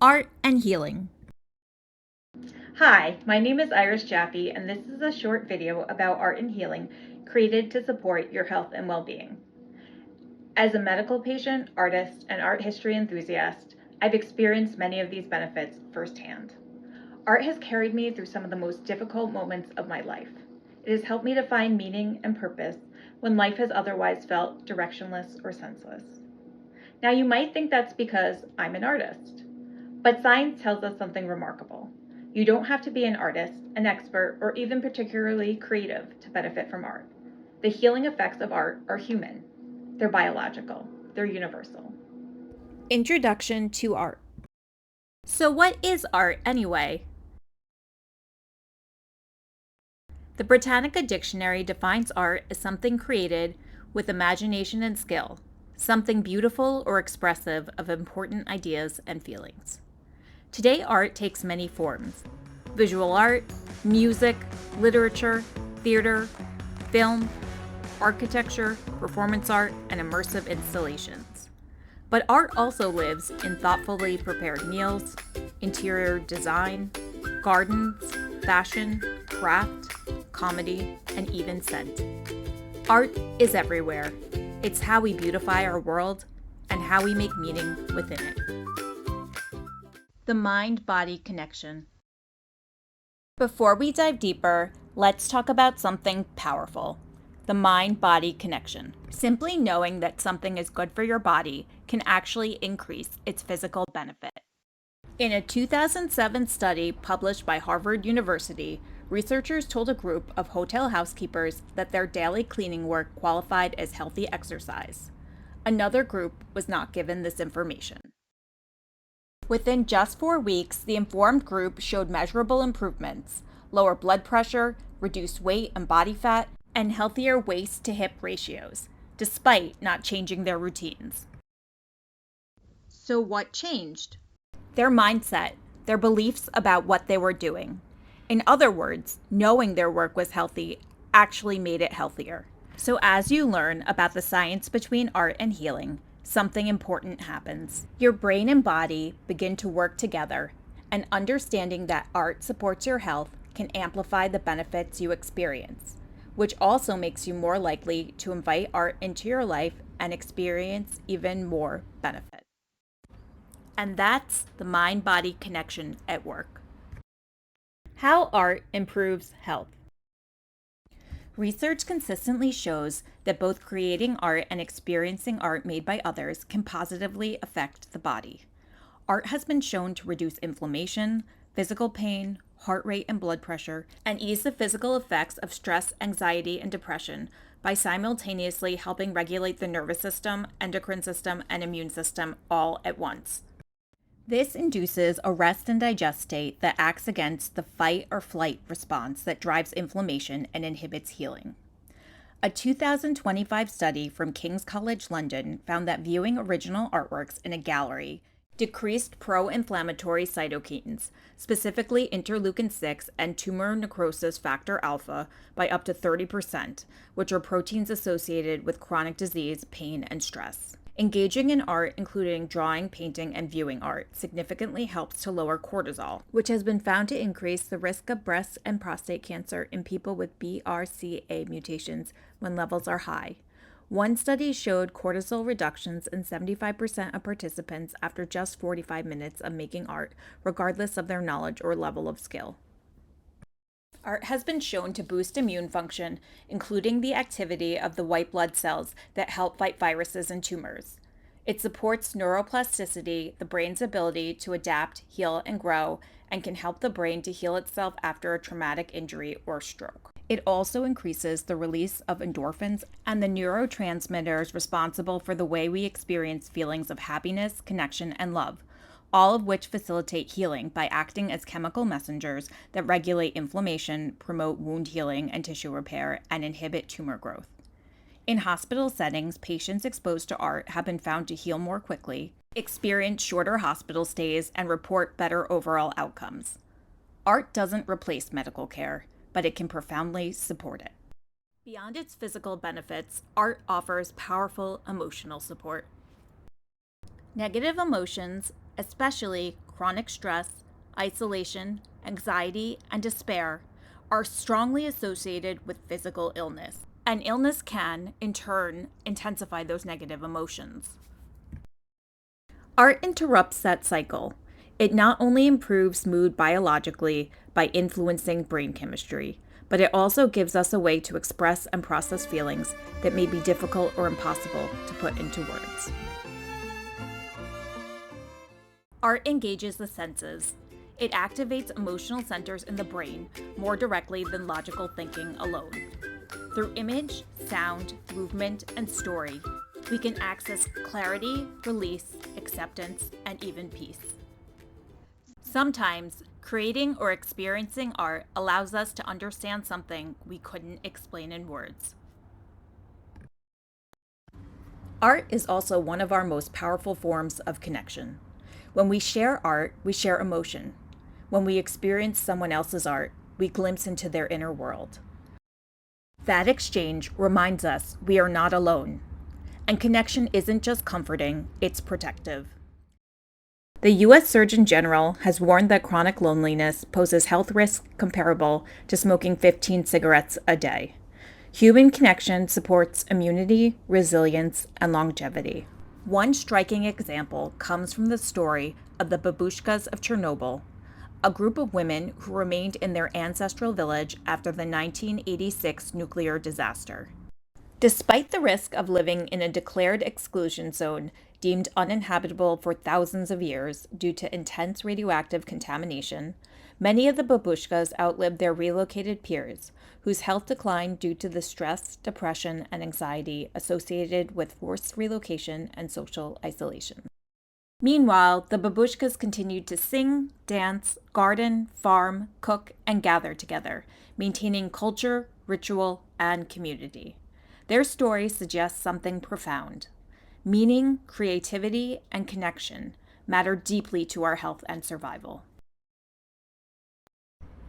Art and healing. Hi, my name is Jaffe, and this is a short video about art and healing created to support your health and well-being. As a medical patient, artist, and art history enthusiast, I've experienced many of these benefits firsthand. Art has carried me through some of the most difficult moments of my life. It has helped me to find meaning and purpose when life has otherwise felt directionless or senseless. Now, you might think that's because I'm an artist, but science tells us something remarkable. You don't have to be an artist, an expert, or even particularly creative to benefit from art. The healing effects of art are human. They're biological. They're universal. Introduction to art. So, what is art anyway? The Britannica Dictionary defines art as something created with imagination and skill, something beautiful or expressive of important ideas and feelings. Today, art takes many forms: visual art, music, literature, theater, film, architecture, performance art, and immersive installations. But art also lives in thoughtfully prepared meals, interior design, gardens, fashion, craft, comedy, and even scent. Art is everywhere. It's how we beautify our world and how we make meaning within it. The mind-body connection. Before we dive deeper, let's talk about something powerful: the mind-body connection. Simply knowing that something is good for your body can actually increase its physical benefit. In a 2007 study published by Harvard University, researchers told a group of hotel housekeepers that their daily cleaning work qualified as healthy exercise. Another group was not given this information. Within just 4 weeks, the informed group showed measurable improvements: lower blood pressure, reduced weight and body fat, and healthier waist to hip ratios, despite not changing their routines. So, what changed? Their mindset, their beliefs about what they were doing. In other words, knowing their work was healthy actually made it healthier. So, as you learn about the science between art and healing, something important happens. Your brain and body begin to work together, and understanding that art supports your health can amplify the benefits you experience, which also makes you more likely to invite art into your life and experience even more benefit. And that's the mind-body connection at work. How art improves health. Research consistently shows that both creating art and experiencing art made by others can positively affect the body. Art has been shown to reduce inflammation, physical pain, heart rate and blood pressure, and ease the physical effects of stress, anxiety, and depression by simultaneously helping regulate the nervous system, endocrine system, and immune system all at once. This induces a rest and digest state that acts against the fight or flight response that drives inflammation and inhibits healing. A 2025 study from King's College London found that viewing original artworks in a gallery decreased pro-inflammatory cytokines, specifically interleukin 6 and tumor necrosis factor alpha, by up to 30%, which are proteins associated with chronic disease, pain, and stress. Engaging in art, including drawing, painting, and viewing art, significantly helps to lower cortisol, which has been found to increase the risk of breast and prostate cancer in people with BRCA mutations when levels are high. One study showed cortisol reductions in 75% of participants after just 45 minutes of making art, regardless of their knowledge or level of skill. Art has been shown to boost immune function, including the activity of the white blood cells that help fight viruses and tumors. It supports neuroplasticity, the brain's ability to adapt, heal, and grow, and can help the brain to heal itself after a traumatic injury or stroke. It also increases the release of endorphins and the neurotransmitters responsible for the way we experience feelings of happiness, connection, and love, all of which facilitate healing by acting as chemical messengers that regulate inflammation, promote wound healing and tissue repair, and inhibit tumor growth. In hospital settings, patients exposed to art have been found to heal more quickly, experience shorter hospital stays, and report better overall outcomes. Art doesn't replace medical care, but it can profoundly support it. Beyond its physical benefits, art offers powerful emotional support. Negative emotions, especially chronic stress, isolation, anxiety, and despair are strongly associated with physical illness, and illness can, in turn, intensify those negative emotions. Art interrupts that cycle. It not only improves mood biologically by influencing brain chemistry, but it also gives us a way to express and process feelings that may be difficult or impossible to put into words. Art engages the senses. It activates emotional centers in the brain more directly than logical thinking alone. Through image, sound, movement, and story, we can access clarity, release, acceptance, and even peace. Sometimes, creating or experiencing art allows us to understand something we couldn't explain in words. Art is also one of our most powerful forms of connection. When we share art, we share emotion. When we experience someone else's art, we glimpse into their inner world. That exchange reminds us we are not alone. And connection isn't just comforting, it's protective. The U.S. Surgeon General has warned that chronic loneliness poses health risks comparable to smoking 15 cigarettes a day. Human connection supports immunity, resilience, and longevity. One striking example comes from the story of the babushkas of Chernobyl, a group of women who remained in their ancestral village after the 1986 nuclear disaster. Despite the risk of living in a declared exclusion zone deemed uninhabitable for thousands of years due to intense radioactive contamination, many of the babushkas outlived their relocated peers, whose health declined due to the stress, depression, and anxiety associated with forced relocation and social isolation. Meanwhile, the babushkas continued to sing, dance, garden, farm, cook, and gather together, maintaining culture, ritual, and community. Their story suggests something profound. Meaning, creativity, and connection matter deeply to our health and survival.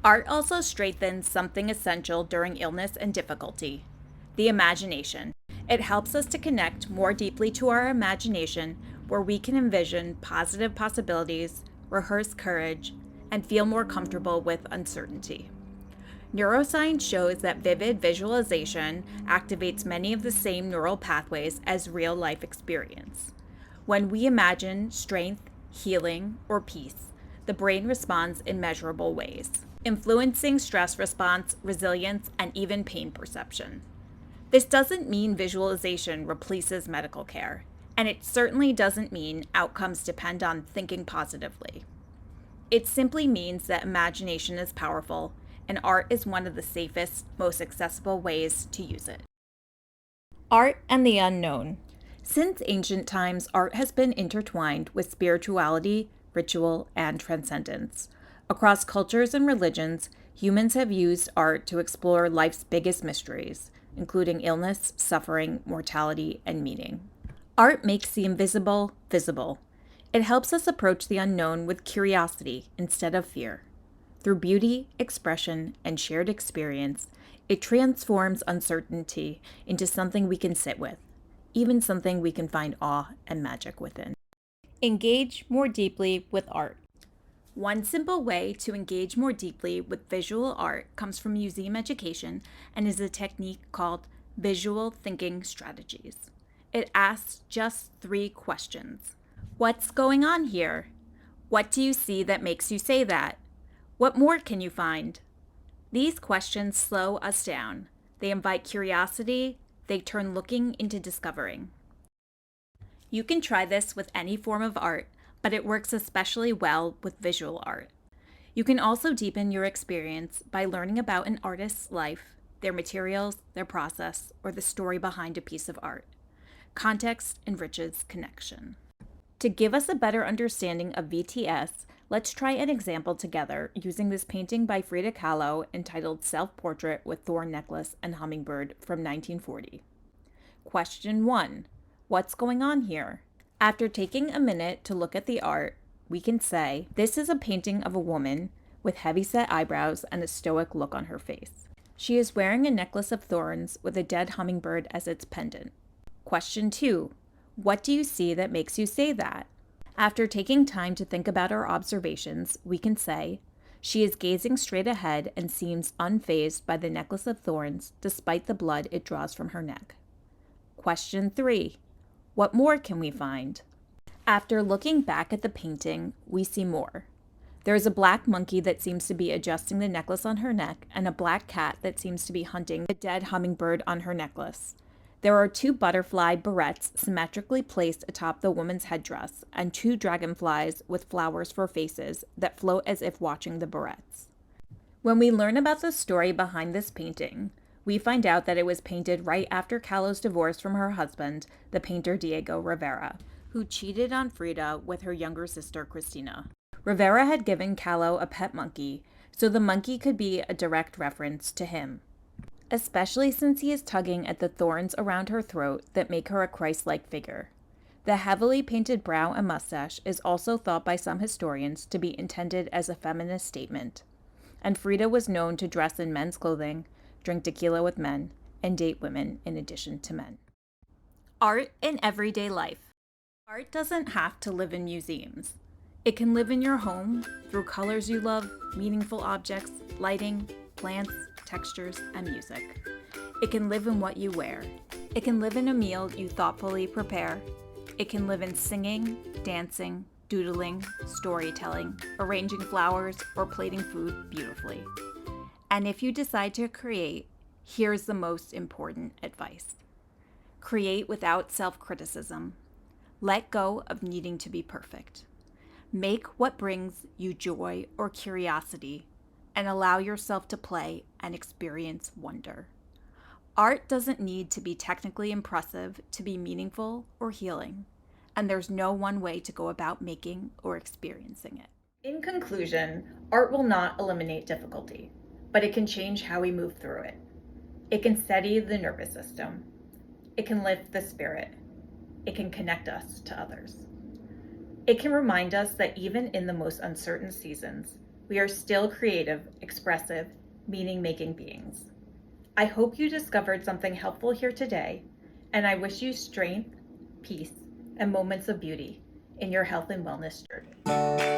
Art also strengthens something essential during illness and difficulty: the imagination. It helps us to connect more deeply to our imagination, where we can envision positive possibilities, rehearse courage, and feel more comfortable with uncertainty. Neuroscience shows that vivid visualization activates many of the same neural pathways as real life experience. When we imagine strength, healing, or peace, the brain responds in measurable ways, influencing stress response, resilience, and even pain perception. This doesn't mean visualization replaces medical care, and it certainly doesn't mean outcomes depend on thinking positively. It simply means that imagination is powerful, and art is one of the safest, most accessible ways to use it. Art and the unknown. Since ancient times, art has been intertwined with spirituality, ritual, and transcendence. Across cultures and religions, humans have used art to explore life's biggest mysteries, including illness, suffering, mortality, and meaning. Art makes the invisible visible. It helps us approach the unknown with curiosity instead of fear. Through beauty, expression, and shared experience, it transforms uncertainty into something we can sit with, even something we can find awe and magic within. Engage more deeply with art. One simple way to engage more deeply with visual art comes from museum education and is a technique called visual thinking strategies. It asks just 3 questions. What's going on here? What do you see that makes you say that? What more can you find? These questions slow us down. They invite curiosity. They turn looking into discovering. You can try this with any form of art, but it works especially well with visual art. You can also deepen your experience by learning about an artist's life, their materials, their process, or the story behind a piece of art. Context enriches connection. To give us a better understanding of VTS, let's try an example together using this painting by Frida Kahlo entitled Self-Portrait with Thorn Necklace and Hummingbird from 1940. Question 1. What's going on here? After taking a minute to look at the art, we can say, this is a painting of a woman with heavy-set eyebrows and a stoic look on her face. She is wearing a necklace of thorns with a dead hummingbird as its pendant. Question 2. What do you see that makes you say that? After taking time to think about our observations, we can say, she is gazing straight ahead and seems unfazed by the necklace of thorns despite the blood it draws from her neck. Question 3. What more can we find? After looking back at the painting, we see more. There is a black monkey that seems to be adjusting the necklace on her neck, and a black cat that seems to be hunting the dead hummingbird on her necklace. There are 2 butterfly barrettes symmetrically placed atop the woman's headdress, and 2 dragonflies with flowers for faces that float as if watching the barrettes. When we learn about the story behind this painting, we find out that it was painted right after Kahlo's divorce from her husband, the painter Diego Rivera, who cheated on Frida with her younger sister Cristina. Rivera had given Kahlo a pet monkey, so the monkey could be a direct reference to him, especially since he is tugging at the thorns around her throat that make her a Christ-like figure. The heavily painted brow and mustache is also thought by some historians to be intended as a feminist statement, and Frida was known to dress in men's clothing, drink tequila with men, and date women in addition to men. Art in everyday life. Art doesn't have to live in museums. It can live in your home through colors you love, meaningful objects, lighting, plants, textures, and music. It can live in what you wear. It can live in a meal you thoughtfully prepare. It can live in singing, dancing, doodling, storytelling, arranging flowers, or plating food beautifully. And if you decide to create, here's the most important advice. Create without self-criticism. Let go of needing to be perfect. Make what brings you joy or curiosity, and allow yourself to play and experience wonder. Art doesn't need to be technically impressive to be meaningful or healing, and there's no one way to go about making or experiencing it. In conclusion, art will not eliminate difficulty, but it can change how we move through it. It can steady the nervous system. It can lift the spirit. It can connect us to others. It can remind us that even in the most uncertain seasons, we are still creative, expressive, meaning-making beings. I hope you discovered something helpful here today, and I wish you strength, peace, and moments of beauty in your health and wellness journey.